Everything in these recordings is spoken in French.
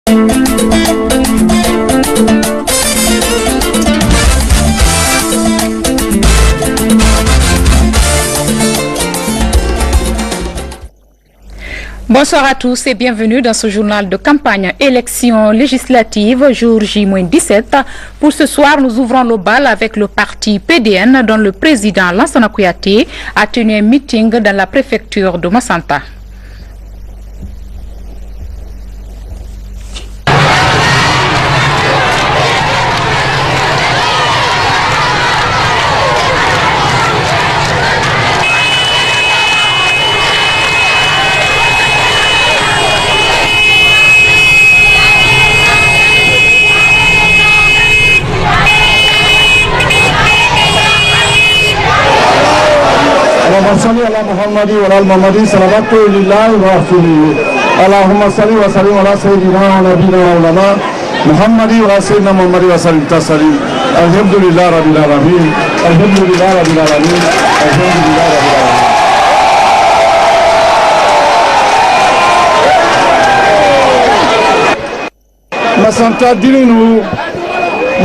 Bonsoir à tous et bienvenue dans ce journal de campagne élection législative, jour J-17. Pour ce soir, nous ouvrons le bal avec le parti PDN dont le président Lansana Kouyaté a tenu un meeting dans la préfecture de Massanta. اللهم صل على محمد وعلى ال محمد صلوات لله ورسوله اللهم صل وسلم على سيدنا ونبينا مولانا محمد وعلى سيدنا محمد وسلم تسليما الحمد لله رب العالمين الحمد لله رب العالمين الحمد لله رب العالمين Masanta Dilinu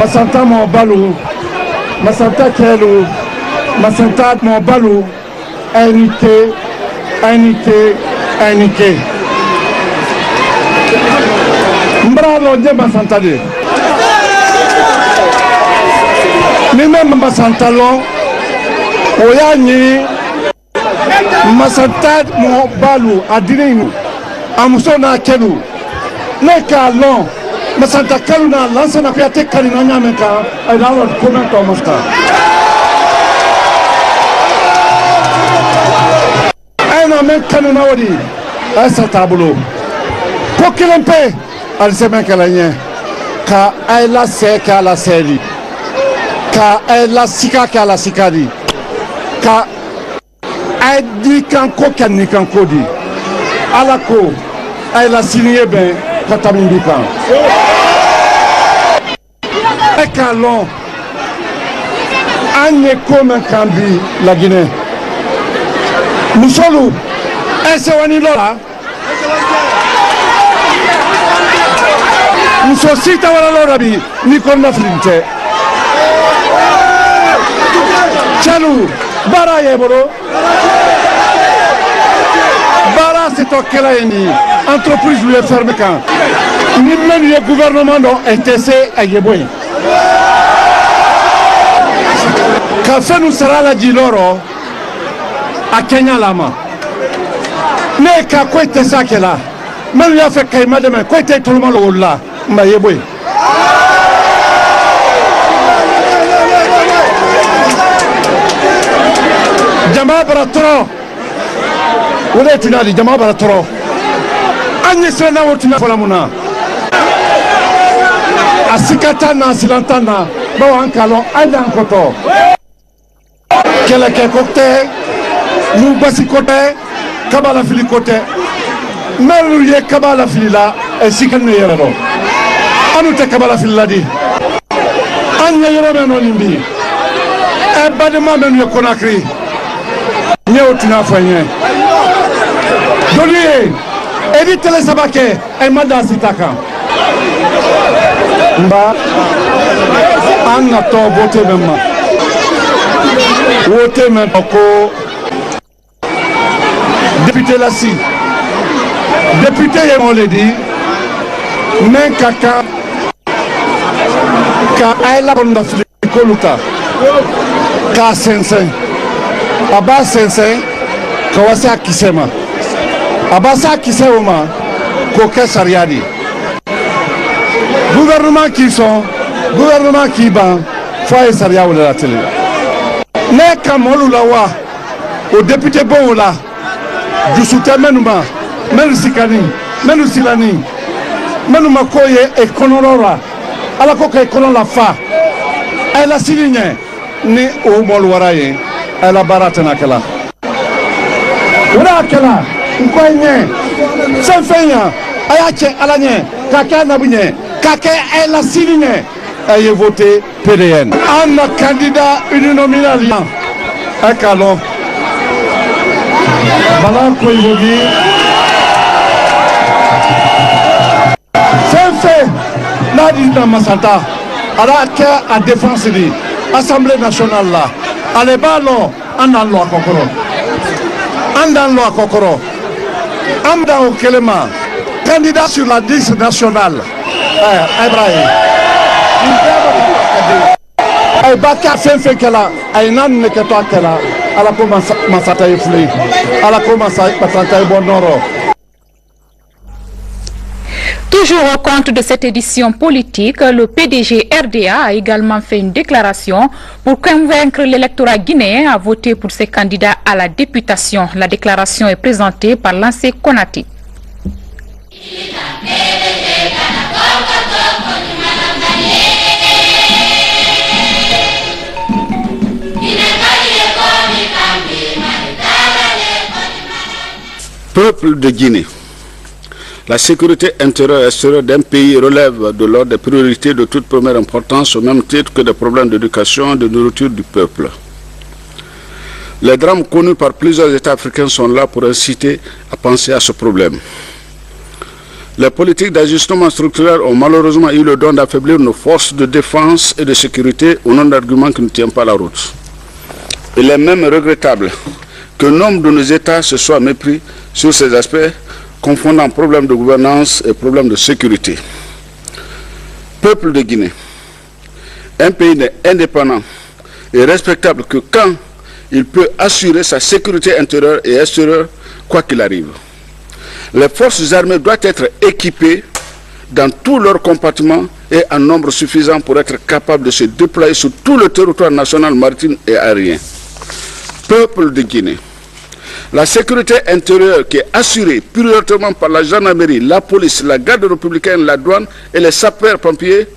Masanta Mobalu Masanta Kelu Masanta Mobalu Unité, unité, unité. Mbralo Ndjema Santade. Ni même Masantalon, Oyani, Masantad Mobalu, Adilinu, Amusona Kelu, Neka Lon, Masanta Kaluna, Lansana Kouyaté Kalina Meka, et là on commente en Mosca. Men kanuna wadi asa tabulo ko kilempe al semen kalanya ka ayla seka la seli ka ayla sika ka la sikadi ka adi kan ko kan ni kan kodi alako ayla siniye ben katamindi kan e kalon anye ko men kambi la Guinée musolu ese wani lola muso sita wala lola bi ni ko na flinte chalu bara yeboro bara c'est to kela ni entreprise lui ferme quand ni même le gouvernement non intéressé à yeboy ka fait nous sera la diloro a Kenya lama ne ka ko te sakela man ya fe kay madame ko te tout le monde wala ma yeboy jama baratro wala tunali jama baratro anni sena wotuna fola muna asikata na silantana ba an kalon adan koto kele ke cocktail nous basi côté kabala fili côté melu ye kabala fili la e sikane yero anu te kabala fili la di anya yero me no nimbi e badema men ye Conakry nyew tina fanye doli edi tele sabake e manda sitaka mba anna to bote memma wote men ko député Lassi, député on l'a dit, mais kaka ka aila bonda filikoluta ka sensen aba sensen ka wasa kisema aba sa kisema ko ke sariadi gouvernement qui ban foyer saria ou la télé ne kamolu la wa au député bon là du soutien menuma menu sikani menu silani menuma koye e konorora ala ko kay konon la fa elle a signé ni o mol waraye elle a baratana kala wala kala ko nye sans fenya ayache alanye kaka nabunye kaka elle a signé ay voté PDN un candidat uninominal akalo bala ko yodi sans n'a dit dans Masanta, à défense de l'Assemblée nationale là, allez ballon, en a loi Kokoro. En a loi Kokoro. Amda Okelema, candidat sur la liste nationale. Ibrahim. Baka fait qu'elle a un an que toi qu'elle a la commence Masata et Flé. À la commence Masata et Bonoro. Toujours au compte de cette édition politique, le PDG RDA a également fait une déclaration pour convaincre l'électorat guinéen à voter pour ses candidats à la députation. La déclaration est présentée par Lancé Konati. Peuple de Guinée. La sécurité intérieure et extérieure d'un pays relève de l'ordre des priorités de toute première importance au même titre que des problèmes d'éducation et de nourriture du peuple. Les drames connus par plusieurs États africains sont là pour inciter à penser à ce problème. Les politiques d'ajustement structurel ont malheureusement eu le don d'affaiblir nos forces de défense et de sécurité au nom d'arguments qui ne tiennent pas la route. Il est même regrettable que nombre de nos États se soient mépris sur ces aspects, confondant problèmes de gouvernance et problèmes de sécurité. Peuple de Guinée, un pays n'est indépendant et respectable que quand il peut assurer sa sécurité intérieure et extérieure, quoi qu'il arrive. Les forces armées doivent être équipées dans tous leurs compartiments et en nombre suffisant pour être capables de se déployer sur tout le territoire national, maritime et aérien. Peuple de Guinée, la sécurité intérieure qui est assurée prioritairement par la gendarmerie, la police, la garde républicaine, la douane et les sapeurs-pompiers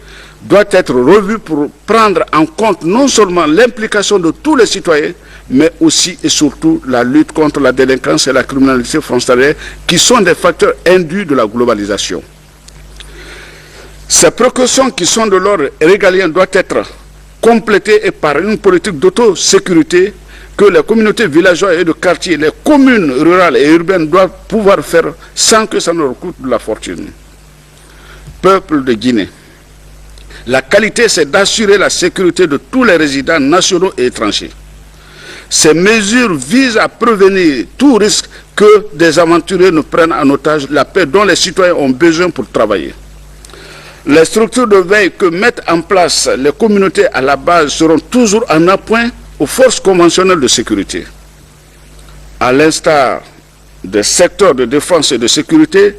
doit être revue pour prendre en compte non seulement l'implication de tous les citoyens, mais aussi et surtout la lutte contre la délinquance et la criminalité frontalière qui sont des facteurs induits de la globalisation. Ces précautions qui sont de l'ordre régalien doivent être complétées par une politique d'autosécurité que les communautés villageoises et de quartier, les communes rurales et urbaines doivent pouvoir faire sans que ça ne leur coûte de la fortune. Peuple de Guinée, la qualité c'est d'assurer la sécurité de tous les résidents nationaux et étrangers. Ces mesures visent à prévenir tout risque que des aventuriers ne prennent en otage la paix dont les citoyens ont besoin pour travailler. Les structures de veille que mettent en place les communautés à la base seront toujours en appoint aux forces conventionnelles de sécurité. À l'instar des secteurs de défense et de sécurité,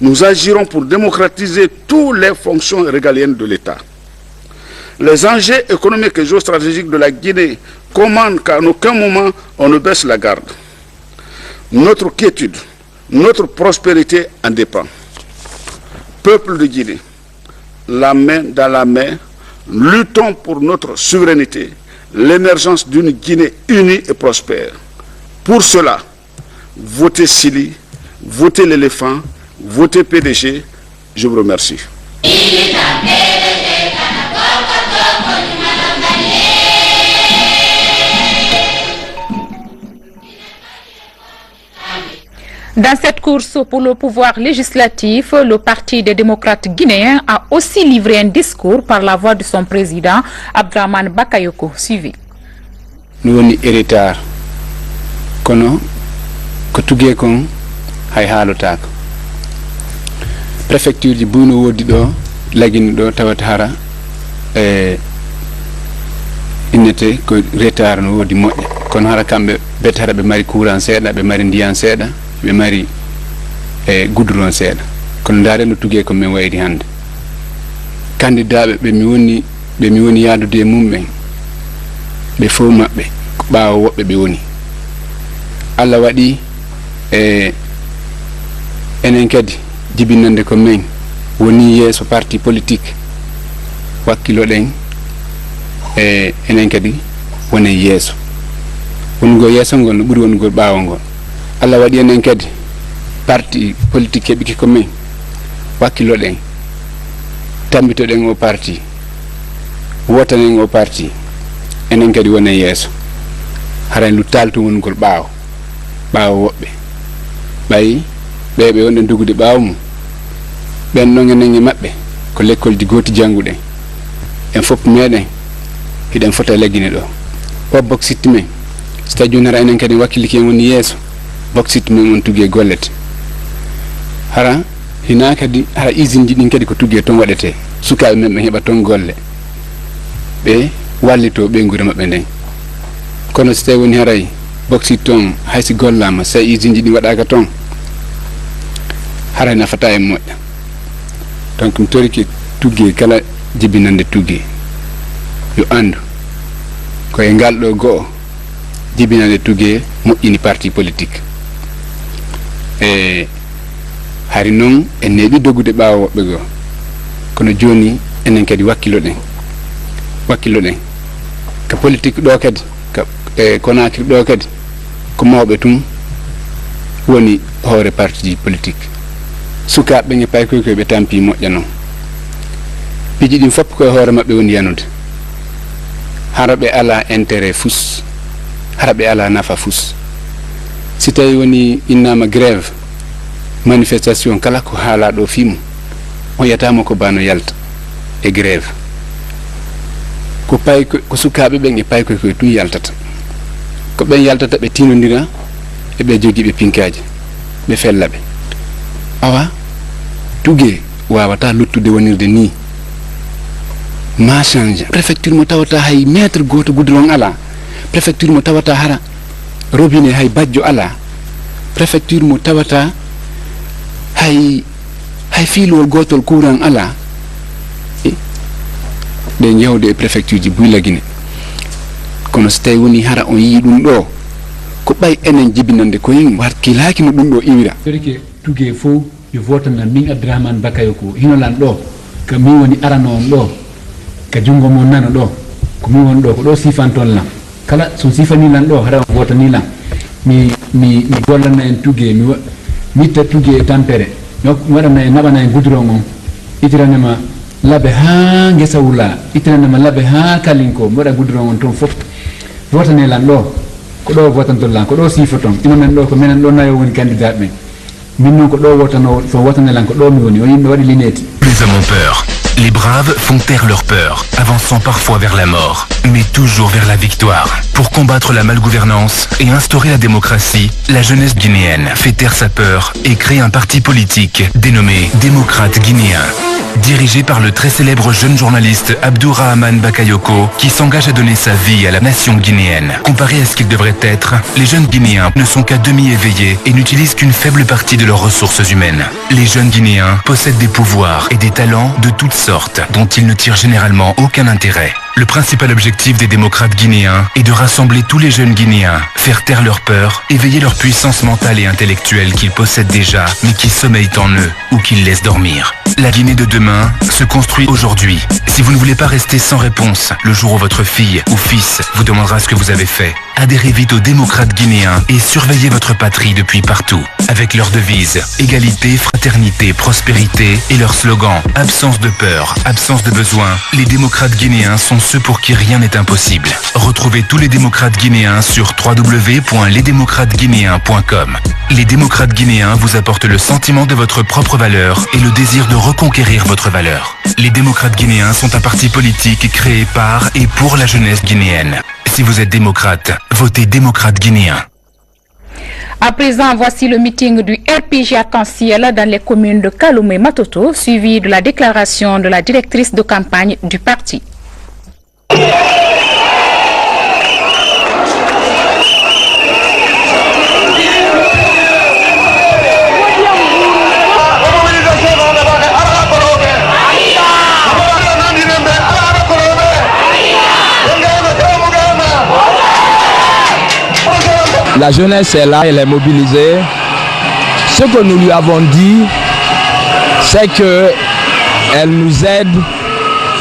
nous agirons pour démocratiser toutes les fonctions régaliennes de l'État. Les enjeux économiques et géostratégiques de la Guinée commandent qu'à aucun moment on ne baisse la garde. Notre quiétude, notre prospérité en dépend. Peuple de Guinée, la main dans la main, luttons pour notre souveraineté, l'émergence d'une Guinée unie et prospère. Pour cela, votez Sili, votez l'éléphant, votez PDG. Je vous remercie. Dans cette course pour le pouvoir législatif, le Parti des démocrates guinéens a aussi livré un discours par la voix de son président, Abdraman Bakayoko. Suivi. Nous avons héritage. Kono, Kotugé Kong, Haïhalotak. Préfecture du Bouno Dido, Laginido, Tawatara, inete ko retard no wodi moƴƴa kono hara kamɓe betara ɓe mari courant seeɗa ɓe mari ndiyan seeɗa ɓe mari goudron seeɗa kono dare no tugue ko min wayri hande candidat ɓe mi woni yaadude e mumɓen ɓe fof maɓɓe ko ɓaawo woɓɓe ɓe woni Allah waɗi enen kadi jibinande ko min woni yeeso parti politique wakkiloɗen enen kadi wonen yeeso wongo yeeso ngol no ɓuri wongol ɓaawo ngol Allah waɗi enen kadi parti politique keɓiki ko min wakkiloɗen tambitoɗen o parti wotanen o parti enen kadi wonen yeeso haran luttalto wongol ɓaawo woɓɓe ɓayi ɓe wonɗen dogude ɓaawo mum ɓen noon enen e maɓɓe ko l'école di goti janguɗen en fof meɗen hiɗen fota leggine ɗo o boksitti men so tawi joni hara enen kadi wakkiliki en woni yeeso boksitti men on tugue gollete hara hina kadi hara usine ji ɗin kadi ko tugue toon waɗete sukaɓe men ɓe heeɓa toon golle ɓe wallito ɓe guure maɓɓe nden kono so tawi woni haray boksitti toon haysi gollama so usine ji ɗi waɗaka toon haray nafata en moƴƴa donc mi toriki tugue kala jibinande tugue yo andu koye ngal ɗo go'o jibinande tugue moƴƴini parti politique e hari noon en neeɓi doggude ɓaawo woɓɓe goo kono joni enen kadi wakkilo ɗen ka politique ɗo kadi e Conakry ɗo kadi ko mawɓe tum woni hoore parti ji politique sukaɓe ɓe pay koy ɓe tampi moƴƴa noon piji ɗin fopp koye hoore maɓɓe woni yanude hara ɓe ala intérêt fus hara ɓe ala nafa fus si tawi woni innama grève manifestation kala ko haala ɗo fimu on yatama ko bano yalta e grève ko pay ko sukaɓe ɓen e pay koy tum yaltata ko ɓen yaltata ɓe tinodira e ɓe jogiiɓe pinkaji ɓe fellaɓe awa tugue wawata luttude wonirde ni ma change préfecture mo tawata hay maître goto goudron ala préfecture mo tawata hara robinet hay bajjo ala préfecture mo tawata hay fiilowol gotol courant ala ɗe jewde e préfecture ji Buylagine kono so tawi woni hara on yii ɗum ɗo ko ɓay enen jibinande koyen wakkilaki no ɗum ɗo iwira torike tugue fof yo votannan min Abdourahmane Bakayoko hinolan ɗo ko min woni arano on ɗo ka jungo mon nano ɗo ko min woni ɗo ko ɗo sifanton lam kala so sifanilan ɗo hara votanilam mi gollanna en tugue mi mitta tugue e tampere mi waɗana e naɓana e goudron on itiranema laabe ha guesa wula itiranema laabe ha kalinko mi waɗa goudron on toon fof votanelan ɗo ko ɗo votantollan ko ɗo sifoton inomen ɗo ko minen ɗo nayo woni candidat men min noon ko ɗo wotano so wotanelan ko ɗo mi woni o yimɓe waɗi lineti. Les hommes ont peur. Les braves font taire leur peur, avançant parfois vers la mort, mais toujours vers la victoire. Pour combattre la malgouvernance et instaurer la démocratie, la jeunesse guinéenne fait taire sa peur et crée un parti politique dénommé Démocrates guinéens. Dirigé par le très célèbre jeune journaliste Abdourahmane Bakayoko, qui s'engage à donner sa vie à la nation guinéenne. Comparé à ce qu'il devrait être, les jeunes Guinéens ne sont qu'à demi éveillés et n'utilisent qu'une faible partie de leurs ressources humaines. Les jeunes Guinéens possèdent des pouvoirs et des talents de toutes sortes, dont ils ne tirent généralement aucun intérêt. Le principal objectif des démocrates guinéens est de rassembler tous les jeunes Guinéens, faire taire leur peur, éveiller leur puissance mentale et intellectuelle qu'ils possèdent déjà, mais qui sommeillent en eux ou qu'ils laissent dormir. La Guinée de demain se construit aujourd'hui. Si vous ne voulez pas rester sans réponse le jour où votre fille ou fils vous demandera ce que vous avez fait, adhérez vite aux démocrates guinéens et surveillez votre patrie depuis partout. Avec leur devise égalité, fraternité, prospérité et leur slogan absence de peur, absence de besoin, les démocrates guinéens sont ceux pour qui rien n'est impossible. Retrouvez tous les démocrates guinéens sur www.lesdémocratesguinéens.com. Les démocrates guinéens vous apportent le sentiment de votre propre valeur et le désir de reconquérir votre valeur. Les démocrates guinéens sont un parti politique créé par et pour la jeunesse guinéenne. Si vous êtes démocrate, votez démocrate guinéen. À présent, voici le meeting du RPG Arc-en-Ciel dans les communes de Kaloum et Matoto, suivi de la déclaration de la directrice de campagne du parti. La jeunesse est là, elle est mobilisée. Ce que nous lui avons dit, c'est qu'elle nous aide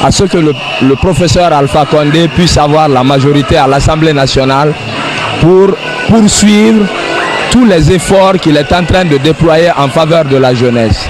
à ce que le professeur Alpha Condé puisse avoir la majorité à l'Assemblée nationale pour poursuivre tous les efforts qu'il est en train de déployer en faveur de la jeunesse.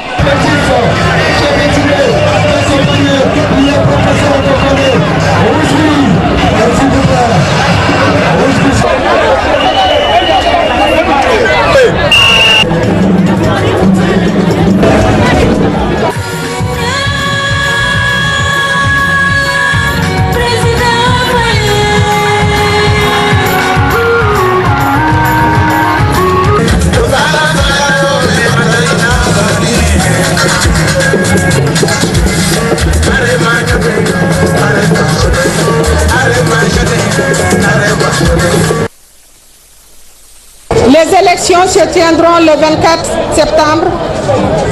élections se tiendront le 24 septembre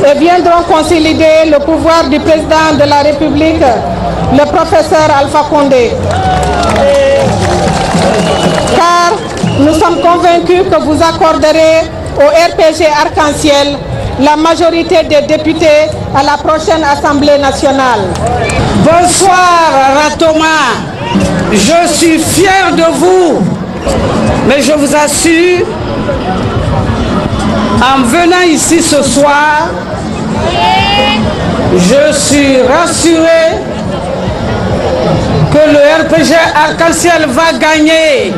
et viendront consolider le pouvoir du président de la République, le professeur Alpha Condé. Car nous sommes convaincus que vous accorderez au RPG Arc-en-Ciel la majorité des députés à la prochaine Assemblée nationale. Bonsoir Ratoma, je suis fier de vous, mais je vous assure, en venant ici ce soir, je suis rassuré que le RPG Arc-en-Ciel va gagner.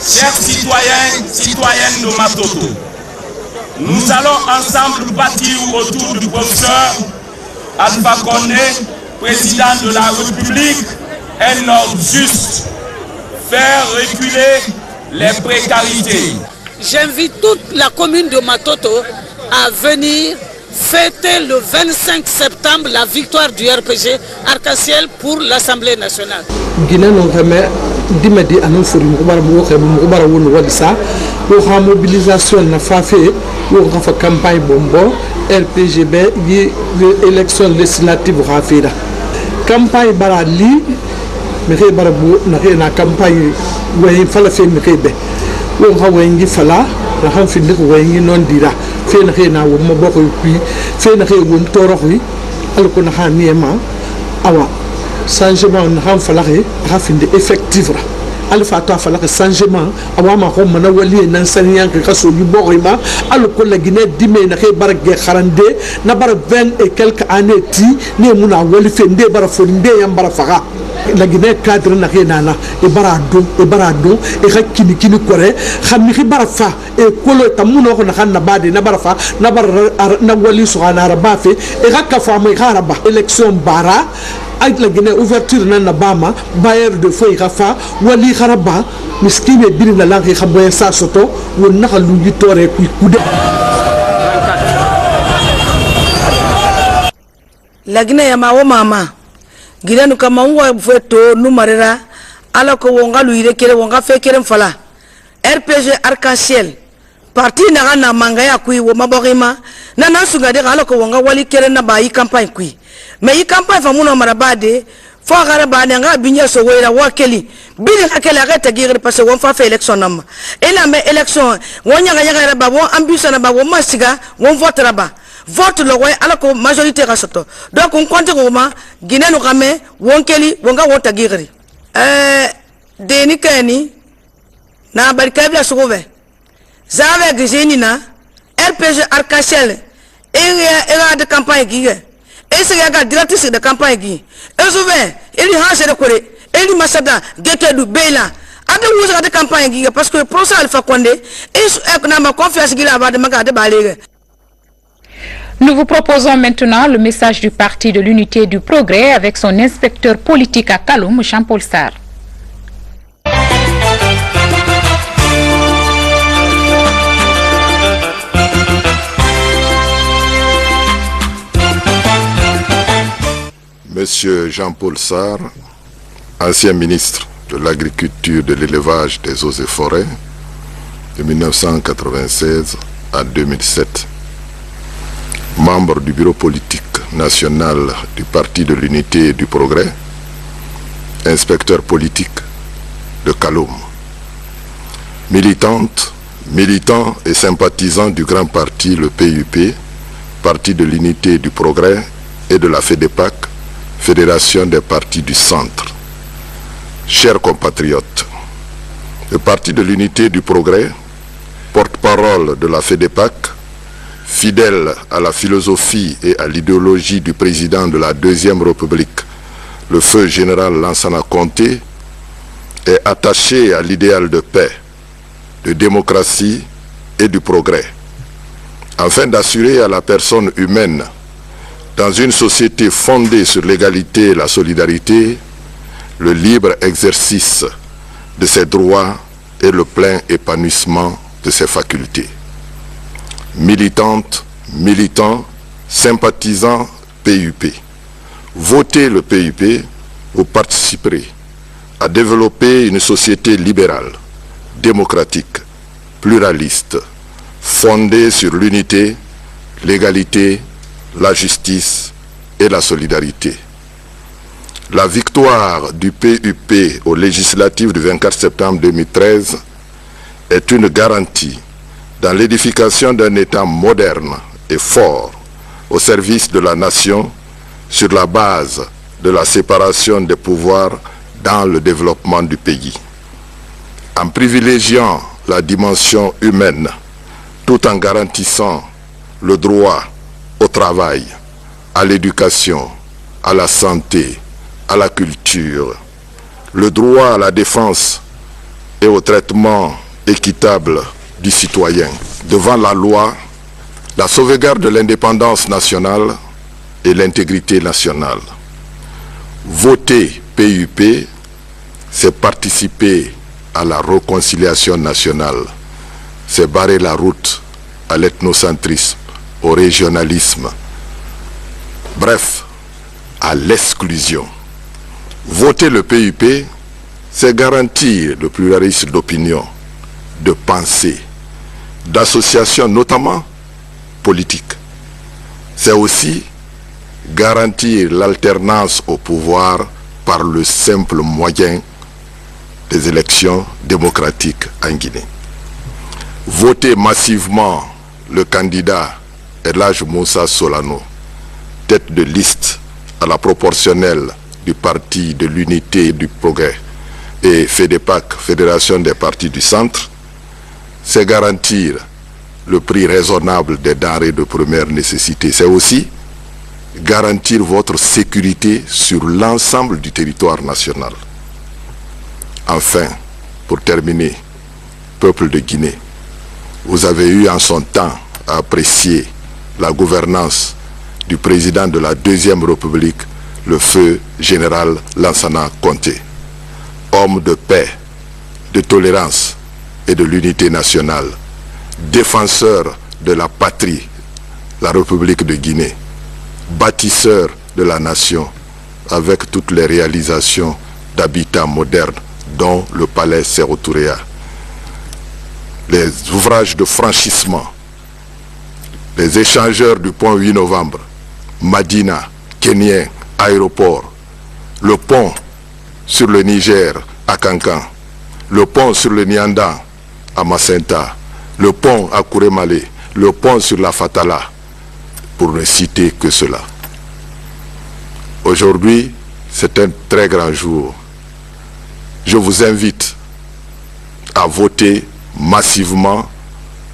Chers citoyens, citoyennes de Matoto, nous allons ensemble bâtir autour du professeur Alpha Condé, président de la République, un ordre juste, faire reculer les précarités. J'invite toute la commune de Matoto à venir fêter le 25 septembre la victoire du RPG Arc-en-Ciel pour l'Assemblée nationale. dimedi anan fori mo bara mo xe mo bara won wadi sa wo ha mobilisation na fa fe wo ga fa campagne bombo RPGB yi élection législative ha fe da campagne bara li me xe bara bo na xe na campagne way fala fe me xe be wo ha way ngi fala na xam fi ndik way ngi non dira fe na xe na wo mo bokk pi fe na xe won torox wi al ko na ha niema awa changement na xam fa la xe rafinde effectif alfa to fa la changement awa ma ko mana wali nan saniyan ka so yu boxima al ko la Guinée dimé na xe bar ge xarande na bar 20 et quelques années ti ne muna wali fe nde bar fo nde yam bar faga la Guinée cadre na xe nana e barado e hakini kini kore xamni xi bar fa e kolo tamuno ko na xan na bade na bar fa na bar na wali so na raba fe e hakka fa mai xaraba élection bara avec la Guinée ouverture na bama bailleur de feuille rafa wali kharaba miskine bir na langi xamboy sa soto won na lu ñu toré kuy kude la Guinée ya mawo mama Guinée nu kama ngo feto nu marera ala ko wonga lu ire kere wonga fe kere fala RPG Arc-en-Ciel parti na manga ya kui wo maborima na sunga de ala ko wonga wali kere na ba yi campagne kui mais yi campagne fa muno marabade fo gara ba nga binya so wera wakeli bili hakeli arrête gire parce que on fa fait élection nam et la mais élection wonya ga ba won ambition na ba won masiga won vote ba vote le way ala ko majorité rasoto donc on compte comment Guinée no game won keli wonga wota gire deni kani na barkabla sugove zave gizeni na RPG Arc-en-Ciel et de campagne gire. Et c'est la directrice de campagne qui est souvent, il y a un coré, il y a Masada, Gete du Bela, à de campagne parce que le procès Alpha Condé, et ma confiance qu'il a de Magade Balé. Nous vous proposons maintenant le message du Parti de l'Unité du Progrès avec son inspecteur politique à Kaloum, Jean-Paul Sarr. Monsieur Jean-Paul Sarr, ancien ministre de l'Agriculture, de l'Élevage, des Eaux et Forêts, de 1996 à 2007, membre du bureau politique national du Parti de l'Unité et du Progrès, inspecteur politique de Kaloum, militant et sympathisant du grand parti, le PUP, Parti de l'Unité et du Progrès, et de la FEDEPAC, Fédération des partis du centre. Chers compatriotes, le Parti de l'Unité et du Progrès, porte-parole de la FEDEPAC, fidèle à la philosophie et à l'idéologie du président de la Deuxième République, le feu général Lansana Conté, est attaché à l'idéal de paix, de démocratie et du progrès, afin d'assurer à la personne humaine, dans une société fondée sur l'égalité et la solidarité, le libre exercice de ses droits et le plein épanouissement de ses facultés. Militantes, militants, sympathisants PUP, votez le PUP, vous participerez à développer une société libérale, démocratique, pluraliste, fondée sur l'unité, l'égalité, la justice et la solidarité. La victoire du PUP aux législatives du 24 septembre 2013 est une garantie dans l'édification d'un État moderne et fort au service de la nation sur la base de la séparation des pouvoirs dans le développement du pays. En privilégiant la dimension humaine tout en garantissant le droit au travail, à l'éducation, à la santé, à la culture, le droit à la défense et au traitement équitable du citoyen devant la loi, la sauvegarde de l'indépendance nationale et l'intégrité nationale. Voter PUP, c'est participer à la réconciliation nationale, c'est barrer la route à l'ethnocentrisme, au régionalisme, bref, à l'exclusion. Voter le PUP, c'est garantir le pluralisme d'opinion, de pensée, d'association notamment politique. C'est aussi garantir l'alternance au pouvoir par le simple moyen des élections démocratiques en Guinée. Voter massivement le candidat Elhadj Moussa Solano, tête de liste à la proportionnelle du Parti de l'Unité et du Progrès et FEDEPAC, Fédération des partis du centre, c'est garantir le prix raisonnable des denrées de première nécessité. C'est aussi garantir votre sécurité sur l'ensemble du territoire national. Enfin, pour terminer, peuple de Guinée, vous avez eu en son temps à apprécier la gouvernance du président de la Deuxième République, le feu général Lansana Conté, homme de paix, de tolérance et de l'unité nationale, défenseur de la patrie, la République de Guinée, bâtisseur de la nation, avec toutes les réalisations d'habitat moderne, dont le palais Sékou Touré, les ouvrages de franchissement, les échangeurs du pont 8 novembre, Madina, Kénien, aéroport, le pont sur le Niger à Kankan, le pont sur le Nyanda à Macenta, le pont à Kourémalé, le pont sur la Fatala, pour ne citer que cela. Aujourd'hui, c'est un très grand jour. Je vous invite à voter massivement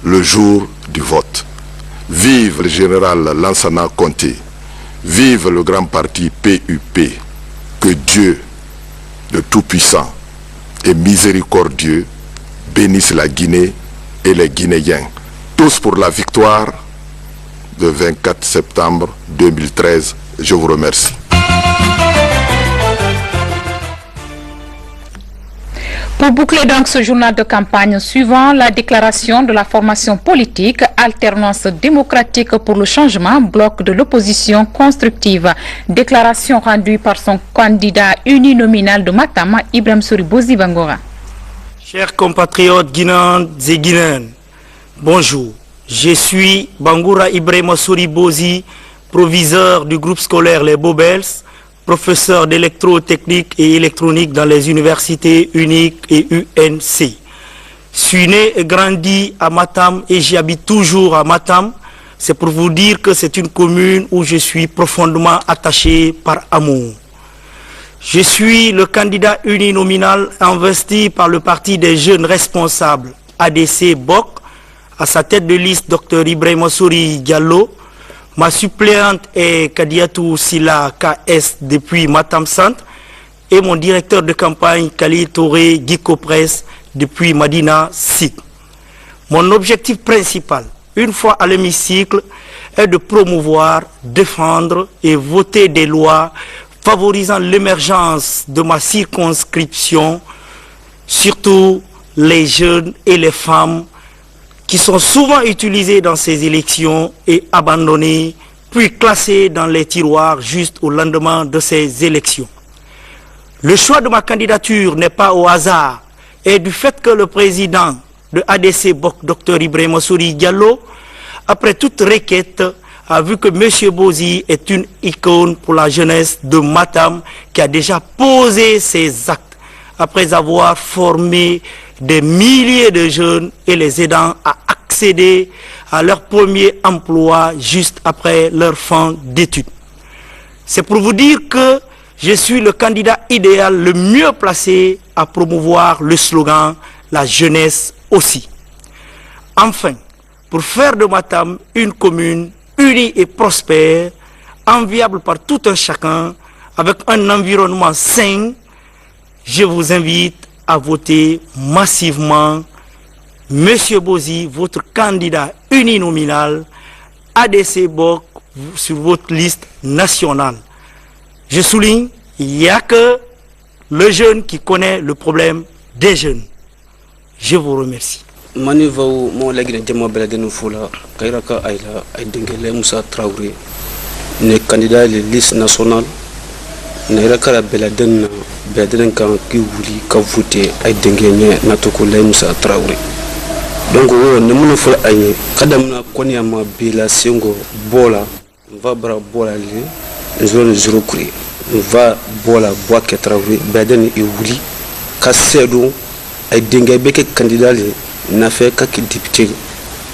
le jour du vote. Vive le général Lansana Conté, vive le grand parti PUP, que Dieu, le Tout-Puissant et miséricordieux, bénisse la Guinée et les Guinéens, tous pour la victoire le 24 septembre 2013. Je vous remercie. Pour boucler donc ce journal de campagne suivant, la déclaration de la formation politique Alternance démocratique pour le changement, bloc de l'opposition constructive. Déclaration rendue par son candidat uninominal de Matam, Ibrahim Soribozi Bangora. Chers compatriotes guinéens et guinéennes, bonjour. Je suis Bangoura Ibrahim Soribozi, proviseur du groupe scolaire Les Bobels, professeur d'électrotechnique et électronique dans les universités uniques et UNC. Je suis né et grandi à Matam et j'y habite toujours à Matam. C'est pour vous dire que c'est une commune où je suis profondément attaché par amour. Je suis le candidat uninominal investi par le Parti des jeunes responsables, ADC BOC, à sa tête de liste Dr Ibrahim Souri Diallo. Ma suppléante est Kadiatou Silla KS depuis Matam Centre et mon directeur de campagne Khalil Touré Giko Press depuis Madina SIC. Mon objectif principal, une fois à l'hémicycle, est de promouvoir, défendre et voter des lois favorisant l'émergence de ma circonscription, surtout les jeunes et les femmes qui sont souvent utilisés dans ces élections et abandonnés, puis classés dans les tiroirs juste au lendemain de ces élections. Le choix de ma candidature n'est pas au hasard et du fait que le président de ADC BOC, Dr Ibrahima Souri Diallo, après toute requête, a vu que M. Bozi est une icône pour la jeunesse de Matam qui a déjà posé ses actes après avoir formé des milliers de jeunes et les aidant à accéder à leur premier emploi juste après leur fin d'études. C'est pour vous dire que je suis le candidat idéal le mieux placé à promouvoir le slogan « La jeunesse aussi ». Enfin, pour faire de Matam une commune unie et prospère, enviable par tout un chacun, avec un environnement sain, je vous invite à voter massivement Monsieur Bozi, votre candidat uninominal, ADC BOC sur votre liste nationale. Je souligne, il n'y a que le jeune qui connaît le problème des jeunes. Je vous remercie. Manivau mo lagina jama beladenu fula kairaka aila ay dingele Moussa Traoré ne candidat de liste nationale ne rakara beladen kan ki wuli ka voter ay dingene natoko lay Moussa Traoré. Donc ne mun fula ay kadamna konya ma bila sengo bola va bra bola le zone 0 kuri va bola boa ke Traoré beladen e wuli ka sedo ay dingebe ke candidat le n'a fait que député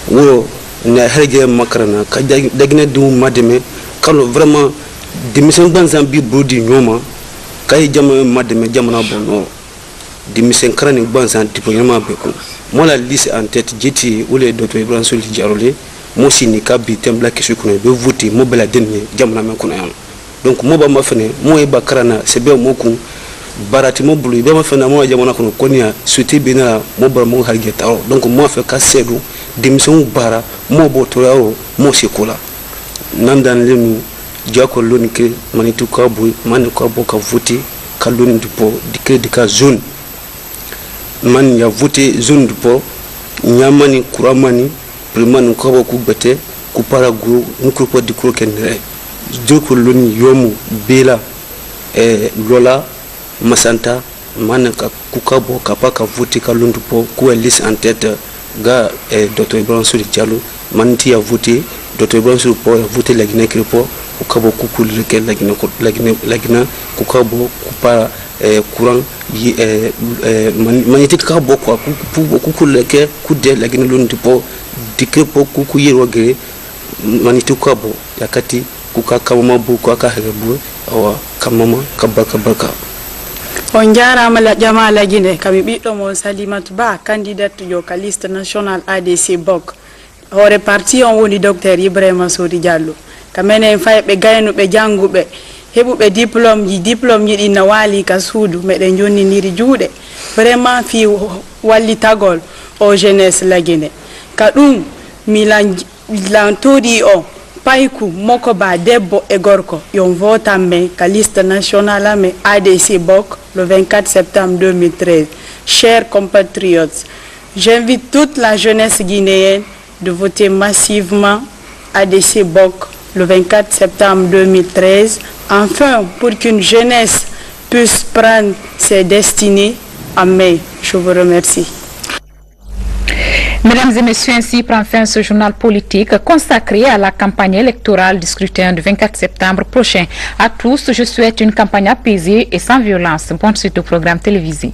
ou n'a rien macarana quand dagna du madame quand vraiment démission dans un bibo di nyoma kay jama madame jamana bono démission krani bansan diplôme beko moi la liste en tête jeti ou les docteur Ibrahima Souri Diallo mo sini ka bi tembla ke su kono be voter mo bela denni jamana men kono yan donc mo ba ma fene mo e bakarana c'est bien mo ku barati mo bulu be ma fena mo jamana kono konia suti bina mo bar mo harge tawo donc mo fe ka sedu démission bara mo bo torawo mo sikola nandan lenu jako loni ke manitu ka boy man ko bo ka voter ka loni du po dike dika zone man ya voter zone du po nyamani kuramani priman ko bo ku bete ku para gro nko ko dikro kenre joko loni yomu bela lola Masanta manaka kukabo kapaka voter ka lundu po ku liste en tête ga Dr Ibrahima Souri Diallo manti a voter Dr Ibrahima Souri po voter la Guinée kripo kukabo kukul ke la Guinée kukabo kupa courant maniti ka bo ko kukul ke kude la Guinée lundu po dikrepo kuku yero gere maniti kabo yakati kuka kama bu ko ka hebu awa kamama kabaka on jarama la jama la Guinée kami ɓiɗɗo mo Salimatu Ba candidate yo ka liste national ADC BOC hore parti on woni docteur Ibrahima Souri Diallo kamene fay ɓe gaynuɓe janguɓe heɓuɓe diplôme ji ɗi na waali ka suudu meɗen jonniniri juuɗe vraiment fi wallitagol o jeunesse la Guinée ka ɗum milan toɗi o payku moko ba debbo e gorko yon votamme ka liste nationale ame ADC BOC le 24 septembre 2013. Chers compatriotes, j'invite toute la jeunesse guinéenne de voter massivement ADC BOC le 24 septembre 2013, enfin pour qu'une jeunesse puisse prendre ses destinées en main. Je vous remercie. Mesdames et messieurs, ainsi prend fin ce journal politique consacré à la campagne électorale du scrutin du 24 septembre prochain. À tous, je souhaite une campagne apaisée et sans violence. Bonne suite au programme télévisé.